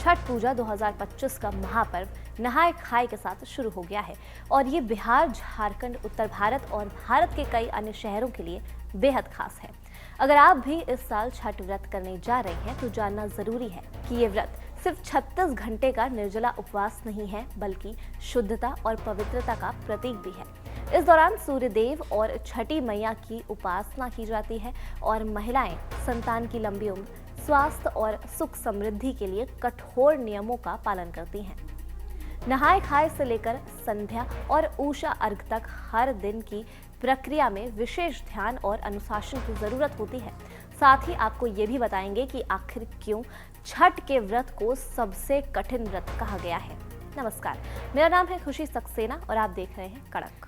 छठ पूजा 2025 का महापर्व नहाय खाए के साथ शुरू हो गया है और ये बिहार, झारखंड, उत्तर भारत और भारत के कई अन्य शहरों के लिए बेहद खास है। अगर आप भी इस साल छठ व्रत करने जा रहे हैं तो जानना जरूरी है कि ये व्रत सिर्फ 36 घंटे का निर्जला उपवास नहीं है, बल्कि शुद्धता और पवित्रता का प्रतीक भी है। इस दौरान सूर्य देव और छठी मैया की उपासना की जाती है और महिलाएं संतान की लंबी उम्र, स्वास्थ्य और सुख समृद्धि के लिए कठोर नियमों का पालन करती हैं। नहाय खाए से लेकर संध्या और उषा अर्घ तक हर दिन की प्रक्रिया में विशेष ध्यान और अनुशासन की जरूरत होती है। साथ ही आपको ये भी बताएंगे कि आखिर क्यों छठ के व्रत को सबसे कठिन व्रत कहा गया है। नमस्कार, मेरा नाम है खुशी सक्सेना और आप देख रहे हैं कड़क।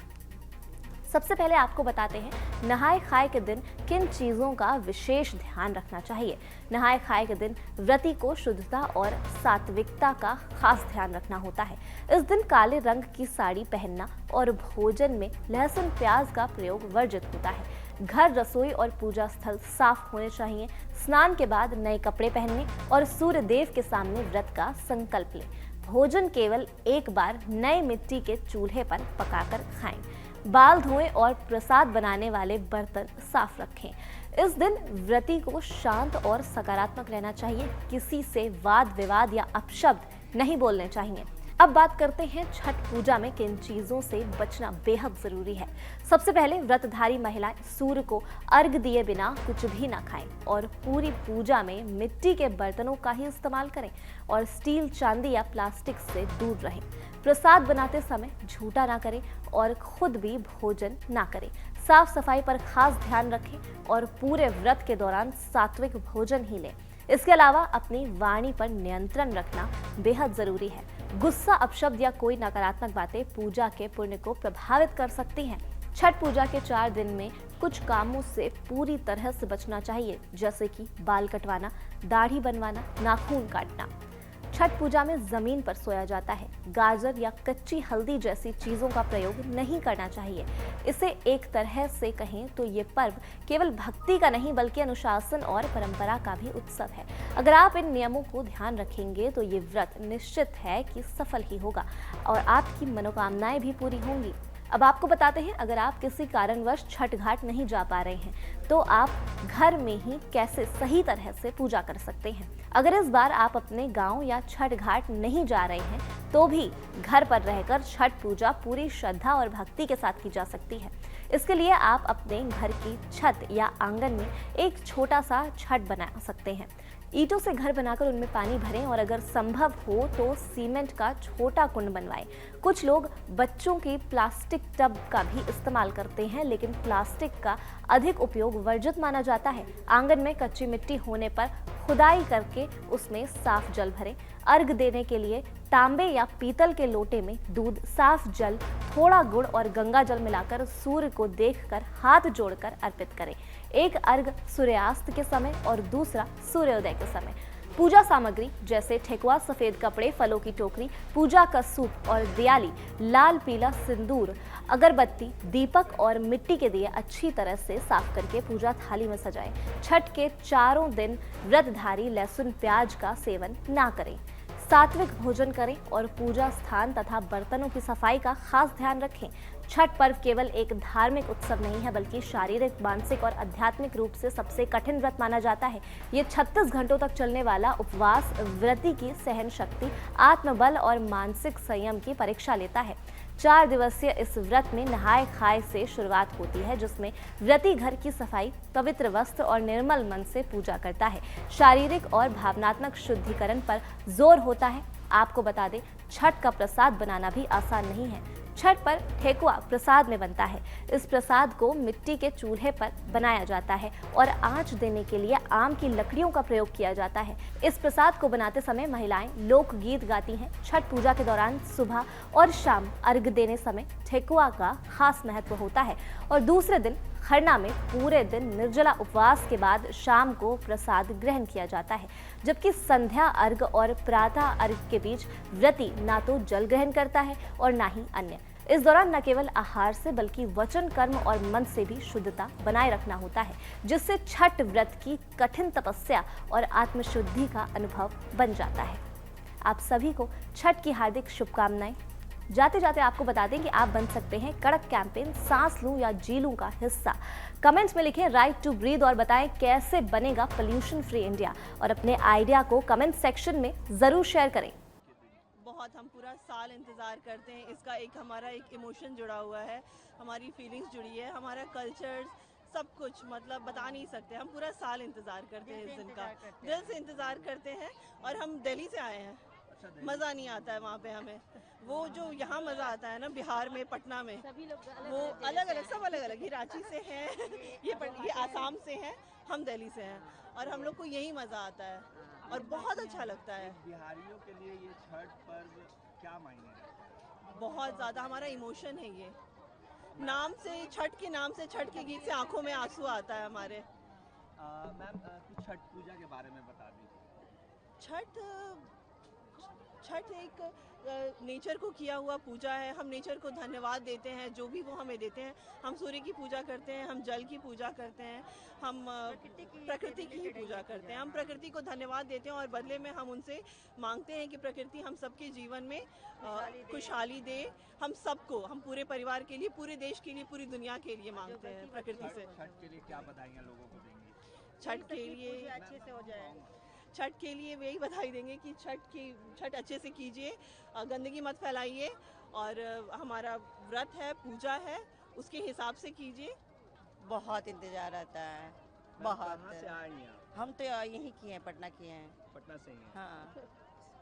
सबसे पहले आपको बताते हैं नहाय खाए के दिन किन चीज़ों का विशेष ध्यान रखना चाहिए। नहाय खाए के दिन व्रती को शुद्धता और सात्विकता का खास ध्यान रखना होता है। इस दिन काले रंग की साड़ी पहनना और भोजन में लहसुन प्याज का प्रयोग वर्जित होता है। घर, रसोई और पूजा स्थल साफ होने चाहिए। स्नान के बाद नए कपड़े पहनने और सूर्य देव के सामने व्रत का संकल्प लें। भोजन केवल एक बार नए मिट्टी के चूल्हे पर पकाकर खाएं। बाल धोएं और प्रसाद बनाने वाले बर्तन साफ रखें। इस दिन व्रती को शांत और सकारात्मक रहना चाहिए। किसी से वाद विवाद या अपशब्द नहीं बोलने चाहिए। अब बात करते हैं छठ पूजा में किन चीजों से बचना बेहद जरूरी है। सबसे पहले व्रतधारी महिलाएं सूर्य को अर्घ दिए बिना कुछ भी ना खाएं और पूरी पूजा में मिट्टी के बर्तनों का ही इस्तेमाल करें और स्टील, चांदी या प्लास्टिक से दूर रहें। प्रसाद बनाते समय झूठा ना करें और खुद भी भोजन ना करें। साफ सफाई पर खास ध्यान रखें और पूरे व्रत के दौरान सात्विक भोजन ही लें। इसके अलावा अपनी वाणी पर नियंत्रण रखना बेहद जरूरी है। गुस्सा, अपशब्द या कोई नकारात्मक बातें पूजा के पुण्य को प्रभावित कर सकती हैं। छठ पूजा के 4 दिन में कुछ कामों से पूरी तरह से बचना चाहिए, जैसे कि बाल कटवाना, दाढ़ी बनवाना, नाखून काटना। छठ पूजा में जमीन पर सोया जाता है। गाजर या कच्ची हल्दी जैसी चीजों का प्रयोग नहीं करना चाहिए। इसे एक तरह से कहें तो ये पर्व केवल भक्ति का नहीं बल्कि अनुशासन और परंपरा का भी उत्सव है। अगर आप इन नियमों को ध्यान रखेंगे तो ये व्रत निश्चित है कि सफल ही होगा और आपकी मनोकामनाएं भी पूरी होंगी। अब आपको बताते हैं, अगर आप किसी कारणवश छठ घाट नहीं जा पा रहे हैं तो आप घर में ही कैसे सही तरह से पूजा कर सकते हैं। अगर इस बार आप अपने गांव या छठ घाट नहीं जा रहे हैं तो भी घर पर रहकर छठ पूजा पूरी श्रद्धा और भक्ति के साथ की जा सकती है। इसके लिए आप अपने घर की छत या आंगन में एक छोटा सा छठ बना सकते हैं। ईंटों से घर बनाकर उनमें पानी भरें और अगर संभव हो तो सीमेंट का छोटा कुंड बनवाएं। कुछ लोग बच्चों की प्लास्टिक टब का भी इस्तेमाल करते हैं, लेकिन प्लास्टिक का अधिक उपयोग वर्जित माना जाता है। आंगन में कच्ची मिट्टी होने पर खुदाई करके उसमें साफ जल भरें। अर्घ देने के लिए तांबे या पीतल के लोटे में दूध, साफ जल, थोड़ा गुड़ और गंगा जल मिलाकर सूर्य को देखकर हाथ जोड़कर अर्पित करें। एक अर्घ सूर्यास्त के समय और दूसरा सूर्योदय के समय। पूजा सामग्री जैसे ठेकुआ, सफेद कपड़े, फलों की टोकरी, पूजा का सूप और दियाली, लाल पीला सिंदूर, अगरबत्ती, दीपक और मिट्टी के दिए अच्छी तरह से साफ करके पूजा थाली में सजाएं। छठ के 4 दिन व्रतधारी लहसुन प्याज का सेवन ना करें। सात्विक भोजन करें और पूजा स्थान तथा बर्तनों की सफाई का खास ध्यान रखें। छठ पर्व केवल एक धार्मिक उत्सव नहीं है बल्कि शारीरिक, मानसिक और आध्यात्मिक रूप से सबसे कठिन व्रत माना जाता है। ये 36 घंटों तक चलने वाला उपवास व्रती की सहन शक्ति, आत्मबल और मानसिक संयम की परीक्षा लेता है। 4 दिवसीय इस व्रत में नहाय खाए से शुरुआत होती है, जिसमें व्रती घर की सफाई, पवित्र वस्त्र और निर्मल मन से पूजा करता है। शारीरिक और भावनात्मक शुद्धिकरण पर जोर होता है। आपको बता दें, छठ का प्रसाद बनाना भी आसान नहीं है। छठ पर ठेकुआ प्रसाद में बनता है। इस प्रसाद को मिट्टी के चूल्हे पर बनाया जाता है और आंच देने के लिए आम की लकड़ियों का प्रयोग किया जाता है। इस प्रसाद को बनाते समय महिलाएं लोकगीत गाती हैं। छठ पूजा के दौरान सुबह और शाम अर्घ देने समय ठेकुआ का खास महत्व होता है और दूसरे दिन खरना में पूरे दिन निर्जला उपवास के बाद शाम को प्रसाद ग्रहण किया जाता है। जबकि संध्या अर्घ और प्रातः अर्घ के बीच व्रती ना तो जल ग्रहण करता है और ना ही अन्य। इस दौरान न केवल आहार से बल्कि वचन, कर्म और मन से भी शुद्धता बनाए रखना होता है, जिससे छठ व्रत की कठिन तपस्या और आत्मशुद्धि का अनुभव बन जाता है। आप सभी को छठ की हार्दिक शुभकामनाएं। जाते जाते आपको बता दें कि आप बन सकते हैं कड़क कैंपेन सांस लूं या जी लूं का हिस्सा। कमेंट्स में लिखें राइट टू ब्रीथ और बताएं कैसे बनेगा पोल्यूशन फ्री इंडिया, और अपने आइडिया को कमेंट सेक्शन में जरूर शेयर करें। बहुत हम पूरा साल इंतज़ार करते हैं इसका, एक हमारा एक इमोशन जुड़ा हुआ है, हमारी फीलिंग्स जुड़ी है, हमारा कल्चर सब कुछ, मतलब बता नहीं सकते। हम पूरा साल इंतज़ार करते हैं इस दिन का, दिल से इंतज़ार करते हैं। और हम दिल्ली से आए हैं, मज़ा नहीं आता है वहाँ पे हमें, वो जो यहाँ मज़ा आता है ना बिहार में, पटना में, वो अलग अलग, सब अलग अलग। ये रांची से हैं, ये आसाम से हैं, हम दिल्ली से हैं, और हम लोग को यही मज़ा आता है और बहुत अच्छा लगता है। बिहारियों के लिए ये छठ पर्व क्या मायने रखता है? बहुत ज़्यादा हमारा इमोशन है ये। नाम से, छठ के नाम से, छठ के गीत से आंखों में आंसू आता है हमारे। मैम कुछ छठ पूजा के बारे में बता दीजिए। छठ छठ एक नेचर को किया हुआ पूजा है। हम नेचर को धन्यवाद देते हैं जो भी वो हमें देते हैं। हम सूर्य की पूजा करते हैं, हम जल की पूजा करते हैं, हम प्रकृति की ही पूजा करते हैं। हम प्रकृति को धन्यवाद देते हैं और बदले में हम उनसे मांगते हैं कि प्रकृति हम सबके जीवन में खुशहाली दे। हम सबको, हम पूरे परिवार के लिए, पूरे देश के लिए, पूरी दुनिया के लिए मांगते हैं प्रकृति से। छठ के लिए क्या बधाइयाँ लोगों को देंगी? छठ के लिए अच्छे से हो जाए। छठ के लिए यही बधाई देंगे कि छठ अच्छे से कीजिए, गंदगी मत फैलाइए, और हमारा व्रत है, पूजा है, उसके हिसाब से कीजिए। बहुत इंतजार रहता है, कहाँ बहुत। से आई हैं आप? हम तो यहीं किए हैं, पटना किए हैं। पटना से ही हैं। हाँ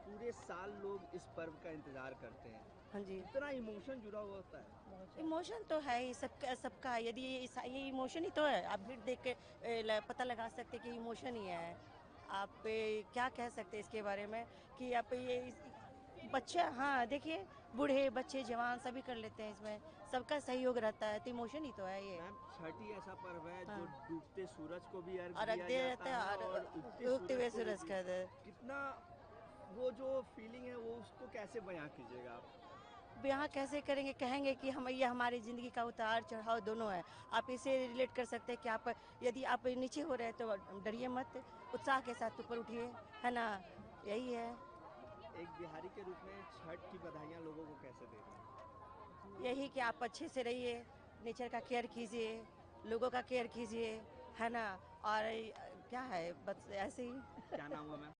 पूरे साल लोग इस पर्व का इंतजार करते हैं, हाँ जी। इतना इमोशन जुड़ा हुआ होता है। इमोशन तो है ही, सबका है। यदि ये इमोशन ही तो है, आप भीड़ देख के पता लगा सकते कि इमोशन ही है। आप क्या कह सकते हैं इसके बारे में कि आप ये बच्चे, हाँ देखिए, बूढ़े बच्चे जवान सभी कर लेते हैं, इसमें सबका सहयोग रहता है, तो इमोशन ही तो है ये। मैम छठ ही ऐसा पर्व है जो हाँ। डूबते सूरज को भी अर्घ अर्घ दिया दे जाता रहता है है और और उगते हुए को भी सूरज का दे। कितना वो जो फीलिंग है वो उसको कैसे बयां कीजिएगा आप? यहाँ कैसे करेंगे, कहेंगे कि हम, ये हमारी ज़िंदगी का उतार चढ़ाव दोनों है। आप इसे रिलेट कर सकते हैं कि आप, यदि आप नीचे हो रहे हैं तो डरिए मत, उत्साह के साथ ऊपर उठिए, है ना, यही है। एक बिहारी के रूप में छठ की बधाइयाँ लोगों को कैसे देते हैं? यही कि आप अच्छे से रहिए, नेचर का केयर कीजिए, लोगों का केयर कीजिए, है ना, और क्या है, बस ऐसे ही। क्या नाम हुआ मैम?